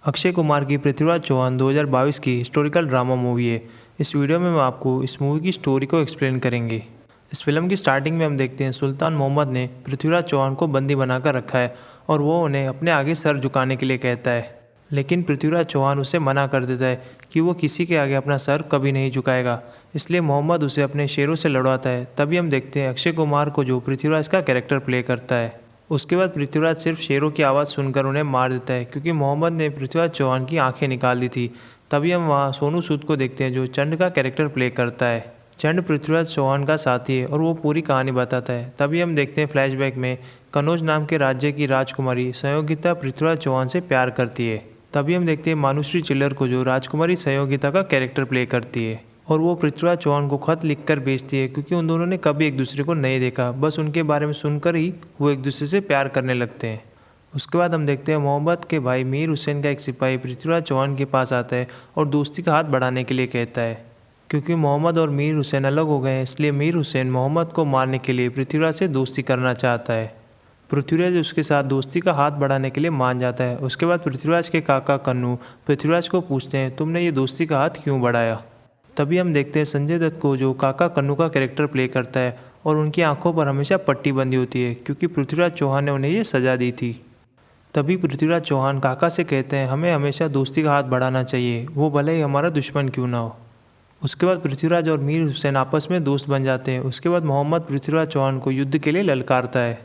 अक्षय कुमार की पृथ्वीराज चौहान 2022 की historical drama movie है। इस वीडियो में हम आपको इस मूवी की स्टोरी को एक्सप्लेन करेंगे। इस फिल्म की स्टार्टिंग में हम देखते हैं सुल्तान मोहम्मद ने पृथ्वीराज चौहान को बंदी बनाकर रखा है और वो उन्हें अपने आगे सर झुकाने के लिए कहता है। लेकिन पृथ्वीराज चौहान उसे मना कर देता है कि वो किसी के आगे अपना सर कभी नहीं झुकाएगा। इसलिए मोहम्मद उसे अपने शेरों से लड़वाता है। तभी हम देखते हैं अक्षय कुमार को, जो पृथ्वीराज का कैरेक्टर प्ले करता है। उसके बाद पृथ्वीराज सिर्फ शेरों की आवाज़ सुनकर उन्हें मार देता है, क्योंकि मोहम्मद ने पृथ्वीराज चौहान की आंखें निकाल दी थी। तभी हम वहाँ सोनू सूद को देखते हैं, जो चंड का कैरेक्टर प्ले करता है। चंड पृथ्वीराज चौहान का साथी है और वो पूरी कहानी बताता है। तभी हम देखते हैं फ्लैशबैक में कन्नौज नाम के राज्य की राजकुमारी संयोगिता पृथ्वीराज चौहान से प्यार करती है। तभी हम देखते हैं मानुश्री चिल्लर को, जो राजकुमारी संयोगिता का कैरेक्टर प्ले करती है, और वो पृथ्वीराज चौहान को खत लिखकर भेजती है, क्योंकि उन दोनों ने कभी एक दूसरे को नहीं देखा। बस उनके बारे में सुनकर ही वो एक दूसरे से प्यार करने लगते हैं। उसके बाद हम देखते हैं मोहम्मद के भाई मीर हुसैन का एक सिपाही पृथ्वीराज चौहान के पास आता है और दोस्ती का हाथ बढ़ाने के लिए कहता है। क्योंकि मोहम्मद और मीर हुसैन अलग हो गए हैं, इसलिए मीर हुसैन मोहम्मद को मारने के लिए पृथ्वीराज से दोस्ती करना चाहता है। पृथ्वीराज उसके साथ दोस्ती का हाथ बढ़ाने के लिए मान जाता है। उसके बाद पृथ्वीराज के काका कन्नू पृथ्वीराज को पूछते हैं, तुमने ये दोस्ती का हाथ क्यों बढ़ाया। तभी हम देखते हैं संजय दत्त को, जो काका कन्नू का कैरेक्टर प्ले करता है, और उनकी आंखों पर हमेशा पट्टी बंधी होती है, क्योंकि पृथ्वीराज चौहान ने उन्हें ये सजा दी थी। तभी पृथ्वीराज चौहान काका से कहते हैं, हमें हमेशा दोस्ती का हाथ बढ़ाना चाहिए, वो भले ही हमारा दुश्मन क्यों ना हो। उसके बाद पृथ्वीराज और मीर हुसैन आपस में दोस्त बन जाते हैं। उसके बाद मोहम्मद पृथ्वीराज चौहान को युद्ध के लिए ललकारता है।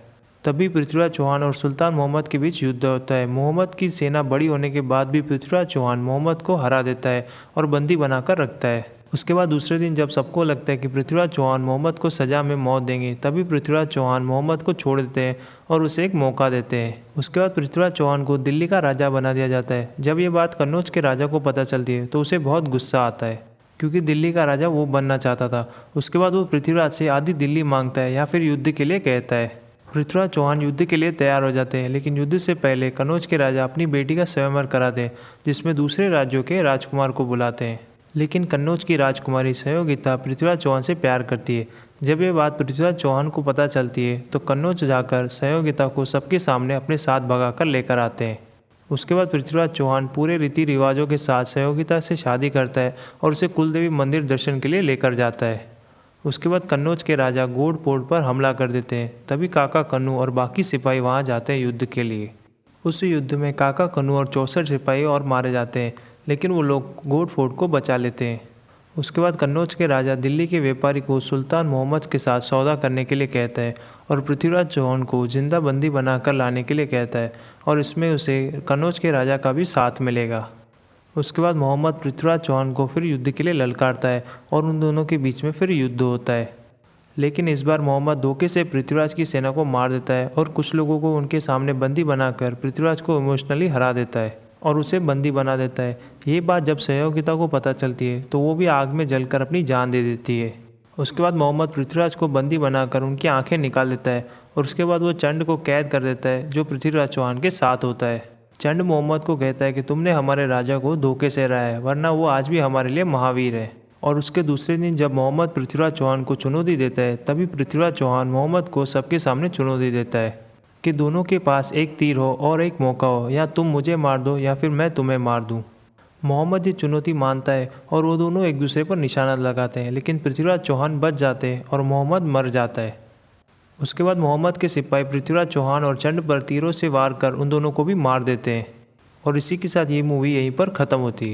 तभी पृथ्वीराज चौहान और सुल्तान मोहम्मद के बीच युद्ध होता है। मोहम्मद की सेना बड़ी होने के बाद भी पृथ्वीराज चौहान मोहम्मद को हरा देता है और बंदी बनाकर रखता है। उसके बाद दूसरे दिन जब सबको लगता है कि पृथ्वीराज चौहान मोहम्मद को सज़ा में मौत देंगे, तभी पृथ्वीराज चौहान मोहम्मद को छोड़ देते हैं और उसे एक मौका देते हैं। उसके बाद पृथ्वीराज चौहान को दिल्ली का राजा बना दिया जाता है। जब ये बात कन्नौज के राजा को पता चलती है तो उसे बहुत गुस्सा आता है, क्योंकि दिल्ली का राजा वो बनना चाहता था। उसके बाद वो पृथ्वीराज से आधी दिल्ली मांगता है या फिर युद्ध के लिए कहता है। पृथ्वीराज चौहान युद्ध के लिए तैयार हो जाते हैं, लेकिन युद्ध से पहले कन्नौज के राजा अपनी बेटी का स्वयंवर कराते हैं, जिसमें दूसरे राज्यों के राजकुमार को बुलाते हैं। लेकिन कन्नौज की राजकुमारी संयोगिता पृथ्वीराज चौहान से प्यार करती है। जब ये बात पृथ्वीराज चौहान को पता चलती है तो कन्नौज जाकर संयोगिता को सबके सामने अपने साथ भगाकर लेकर आते हैं। उसके बाद पृथ्वीराज चौहान पूरे रीति रिवाजों के साथ संयोगिता से शादी करता है और उसे कुलदेवी मंदिर दर्शन के लिए लेकर जाता है। उसके बाद कन्नौज के राजा गोड फोर्ट पर हमला कर देते हैं। तभी काका कन्नू और बाकी सिपाही वहां जाते हैं युद्ध के लिए। उस युद्ध में काका कन्नू और 64 सिपाही और मारे जाते हैं, लेकिन वो लोग गोड फोर्ट को बचा लेते हैं। उसके बाद कन्नौज के राजा दिल्ली के व्यापारी को सुल्तान मोहम्मद के साथ सौदा करने के लिए कहता है और पृथ्वीराज चौहान को जिंदा बंदी बनाकर लाने के लिए कहता है, और इसमें उसे कन्नौज के राजा का भी साथ मिलेगा। उसके बाद मोहम्मद पृथ्वीराज चौहान को फिर युद्ध के लिए ललकारता है और उन दोनों के बीच में फिर युद्ध होता है। लेकिन इस बार मोहम्मद धोखे से पृथ्वीराज की सेना को मार देता है और कुछ लोगों को उनके सामने बंदी बनाकर पृथ्वीराज को इमोशनली हरा देता है और उसे बंदी बना देता है। ये बात जब संयोगिता को पता चलती है तो वो भी आग में जलकर अपनी जान दे देती है। उसके बाद मोहम्मद पृथ्वीराज को बंदी बनाकर उनकी आंखें निकाल देता है और उसके बाद वो चंड को कैद कर देता है, जो पृथ्वीराज चौहान के साथ होता है। चंड मोहम्मद को कहता है कि तुमने हमारे राजा को धोखे से हराया है, वरना वो आज भी हमारे लिए महावीर है। और उसके दूसरे दिन जब मोहम्मद पृथ्वीराज चौहान को चुनौती देता है, तभी पृथ्वीराज चौहान मोहम्मद को सबके सामने चुनौती देता है कि दोनों के पास एक तीर हो और एक मौका हो, या तुम मुझे मार दो या फिर मैं तुम्हें मार दूं। मोहम्मद ये चुनौती मानता है और वो दोनों एक दूसरे पर निशाना लगाते हैं, लेकिन पृथ्वीराज चौहान बच जाते हैं और मोहम्मद मर जाता है। उसके बाद मोहम्मद के सिपाही पृथ्वीराज चौहान और चंड पर तीरों से वार कर उन दोनों को भी मार देते हैं। और इसी के साथ ये मूवी यहीं पर ख़त्म होती है।